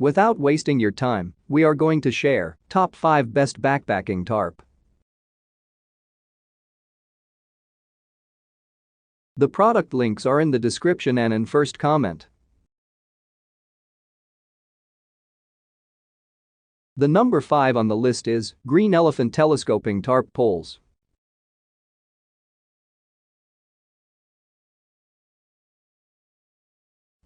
Without wasting your time, we are going to share top 5 best backpacking tarp. The product links are in the description and in first comment. The number 5 on the list is Green Elephant Telescoping Tarp Poles.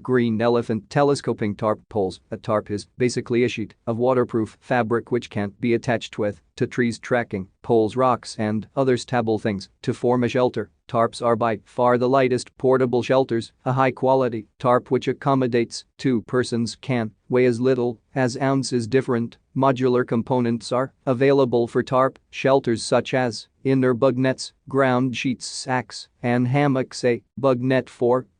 Green Elephant Telescoping Tarp Poles. A tarp is basically a sheet of waterproof fabric which can't be attached to trees, trekking poles, rocks and other stable things to form a shelter. Tarps are by far the lightest portable shelters. A high-quality tarp which accommodates 2 persons can weigh as little as ounces. Different modular components are available for tarp shelters such as inner bug nets, ground sheets, sacks, and hammocks. A bug net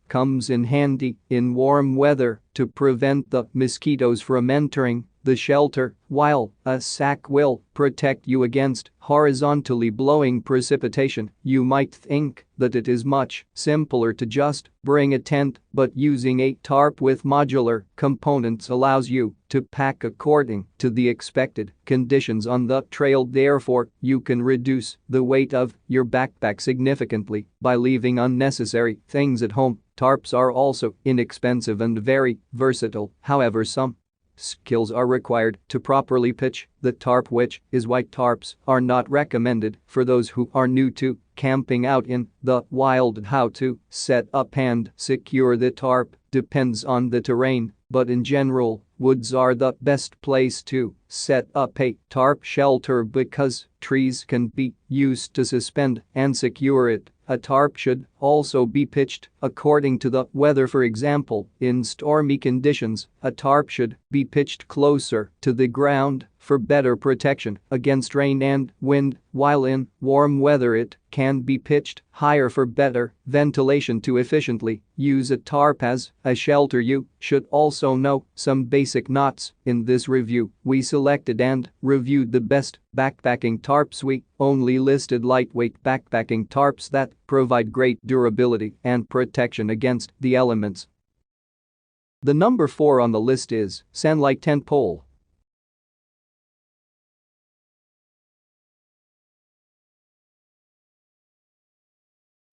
comes in handy in warm weather to prevent the mosquitoes from entering the shelter, while a sack will protect you against horizontally blowing precipitation. You might think that it is much simpler to just bring a tent, but using a tarp with modular components allows you to pack according to the expected conditions on the trail. Therefore, you can reduce the weight of your backpack significantly by leaving unnecessary things at home. Tarps are also inexpensive and very versatile. However, some skills are required to properly pitch the tarp, which is why tarps are not recommended for those who are new to camping out in the wild. How to set up and secure the tarp depends on the terrain, but in general, woods are the best place to set up a tarp shelter because trees can be used to suspend and secure it. A tarp should also be pitched according to the weather. For example, in stormy conditions, a tarp should be pitched closer to the ground for better protection against rain and wind, while in warm weather it can be pitched higher for better ventilation. To efficiently use a tarp as a shelter, you should also know some basic knots. In this review, we selected and reviewed the best backpacking tarps. We only listed lightweight backpacking tarps that provide great durability and protection against the elements. The number 4 on the list is Sandlike Tent Pole.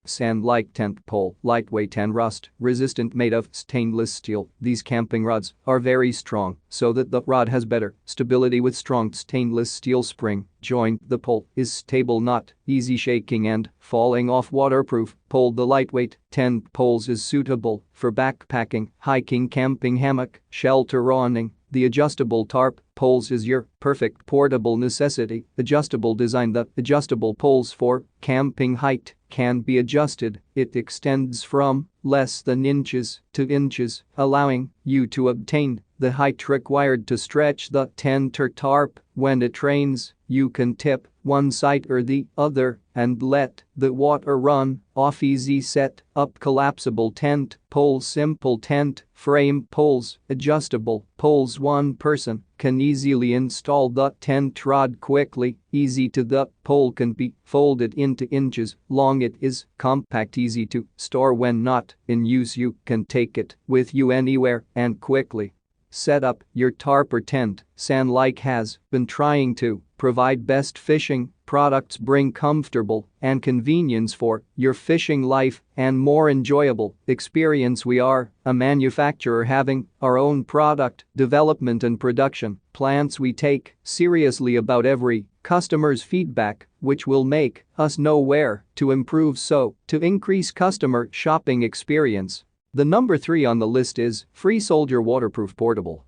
Sandlike tent pole, lightweight and rust-resistant, made of stainless steel. These camping rods are very strong so that the rod has better stability with strong stainless steel spring joint. The pole is stable, not easy shaking and falling off. Waterproof pole. The lightweight tent poles is suitable for backpacking, hiking, camping, hammock, shelter, awning. The adjustable tarp poles is your perfect portable necessity. Adjustable design. The adjustable poles for camping height can be adjusted. It extends from less than inches to inches, allowing you to obtain the height required to stretch the tent or tarp. When it rains, you can tip one side or the other and let the water run off. Easy set up collapsible tent pole. Simple tent frame poles. Adjustable poles. One person can easily install the tent rod quickly. Easy to the pole can be folded into inches long. It is compact, easy to store. When not in use, you can take it with you anywhere and quickly set up your tarp or tent. Sandlike has been trying to provide best fishing products, bring comfortable and convenience for your fishing life and more enjoyable experience. We are a manufacturer having our own product development and production plants. We take seriously about every customer's feedback, which will make us know where to improve so to increase customer shopping experience. The number 3 on the list is Free Soldier Waterproof Portable.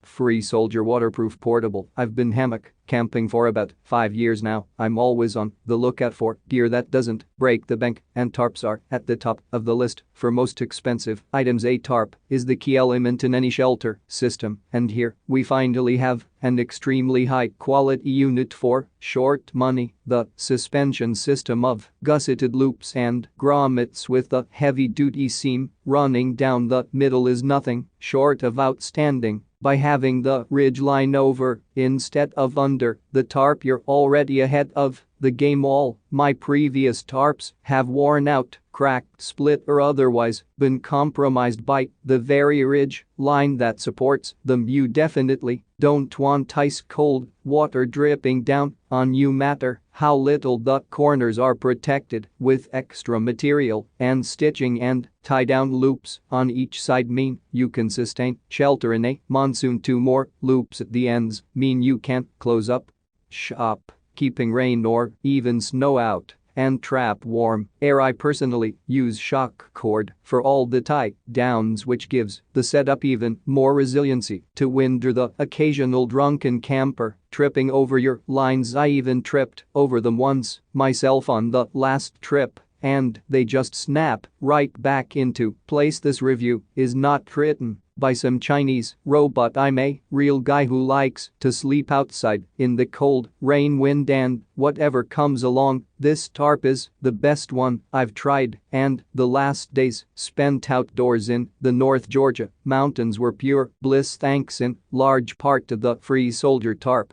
Free Soldier Waterproof Portable. I've been hammock camping for about 5 years now. I'm always on the lookout for gear that doesn't break the bank, and tarps are at the top of the list for most expensive items. A tarp is the key element in any shelter system, and here we finally have an extremely high quality unit for short money. The suspension system of gusseted loops and grommets with a heavy-duty seam running down the middle is nothing short of outstanding. By having the ridge line over instead of under the tarp, you're already ahead of the game. All my previous tarps have worn out, cracked, split or otherwise been compromised by the very ridge line that supports them. You definitely don't want ice cold water dripping down on you, matter how little the corners are protected with extra material and stitching, and tie-down loops on each side mean you can sustain shelter in a monsoon. 2 more loops at the ends mean you can't close up shop, keeping rain or even snow out and trap warm air. I personally use shock cord for all the tie-downs, which gives the setup even more resiliency to winder the occasional drunken camper tripping over your lines. I even tripped over them once myself on the last trip, and they just snap right back into place. This review is not written by some Chinese robot. I'm a real guy who likes to sleep outside in the cold, rain, wind and whatever comes along. This tarp is the best one I've tried, and the last days spent outdoors in the North Georgia mountains were pure bliss, thanks in large part to the Free Soldier tarp.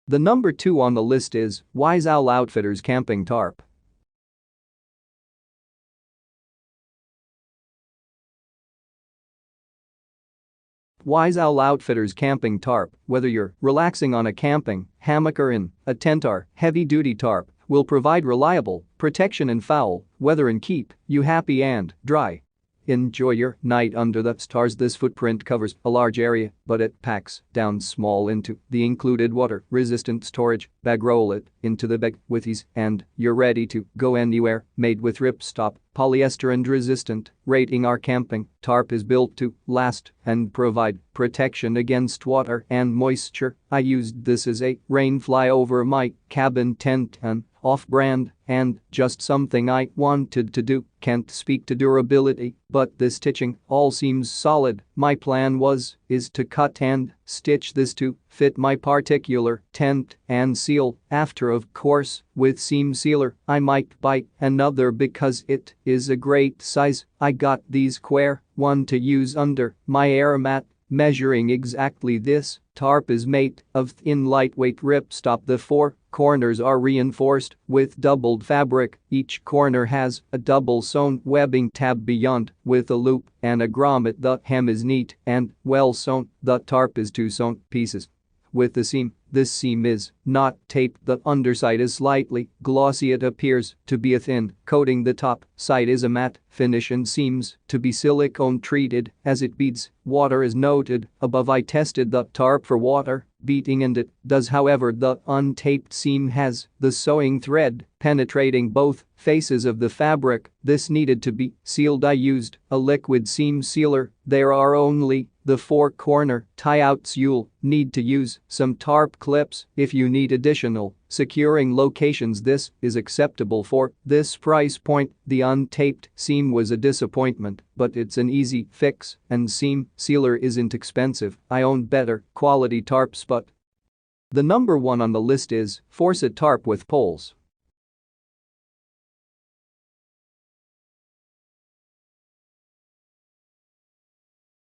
The number 2 on the list is Wise Owl Outfitters Camping Tarp. Wise Owl Outfitters Camping Tarp, whether you're relaxing on a camping hammock or in a tent, our heavy-duty tarp will provide reliable protection in foul weather and keep you happy and dry. Enjoy your night under the stars. This footprint covers a large area, but it packs down small into the included water-resistant storage bag. Roll it into the bag with ease and you're ready to go anywhere. Made with ripstop polyester and resistant rating, our camping tarp is built to last and provide protection against water and moisture. I used this as a rain fly over my cabin tent, an off-brand and just something I wanted to do. Can't speak to durability, but the stitching all seems solid. My plan is to cut and stitch this to fit my particular tent and seal after, of course, with seam sealer. I might buy another because it is a great size. I got these square one to use under my air mat. Measuring exactly, this tarp is made of thin, lightweight ripstop. The 4 corners are reinforced with doubled fabric. Each corner has a double sewn webbing tab beyond with a loop and a grommet. The hem is neat and well sewn. The tarp is 2 sewn pieces with the seam. This seam is not taped. The underside is slightly glossy. It appears to be a thin coating. The top side is a matte finish and seems to be silicone treated as it beads water as noted above. I tested the tarp for water beating and it does. However, the untaped seam has the sewing thread penetrating both faces of the fabric. This needed to be sealed. I used a liquid seam sealer. There are only the 4 corner tie-outs. You'll need to use some tarp clips if you need additional securing locations. This is acceptable for this price point. The untaped seam was a disappointment, but it's an easy fix and seam sealer isn't expensive. I own better quality tarps, but the number 1 on the list is Forset Tarp with poles.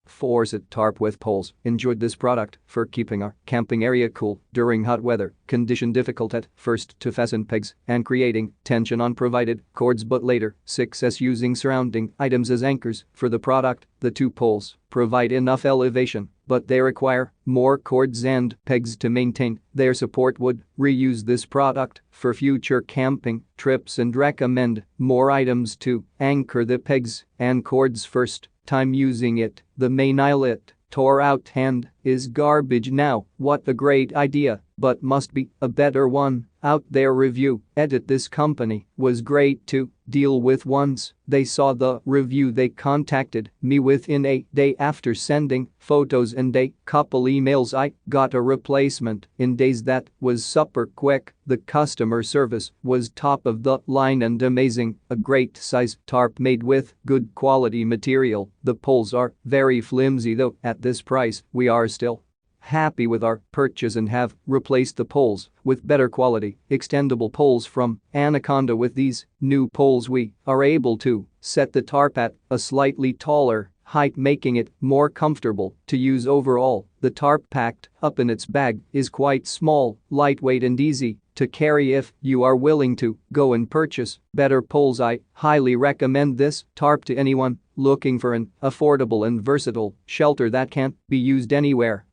Forset Tarp with poles. Enjoyed this product for keeping our camping area cool during hot weather condition. Difficult at first to fasten pegs and creating tension on provided cords, but later success using surrounding items as anchors for the product. The 2 poles provide enough elevation, but they require more cords and pegs to maintain their support. Would reuse this product for future camping trips and recommend more items to anchor the pegs and cords. First time using it, the main eyelet tore out and is garbage now. What a great idea, but must be a better one out there. Review edit. This company was great to deal with. Once they saw the review, they contacted me within a day after sending photos and a couple emails. I got a replacement in days. That was super quick. The customer service was top of the line and amazing. A great size tarp made with good quality material. The poles are very flimsy though. At this price, we are still happy with our purchase and have replaced the poles with better quality extendable poles from Anaconda. With these new poles, we are able to set the tarp at a slightly taller height, making it more comfortable to use overall. The tarp packed up in its bag is quite small, lightweight and easy to carry if you are willing to go and purchase better poles. I highly recommend this tarp to anyone looking for an affordable and versatile shelter that can't be used anywhere.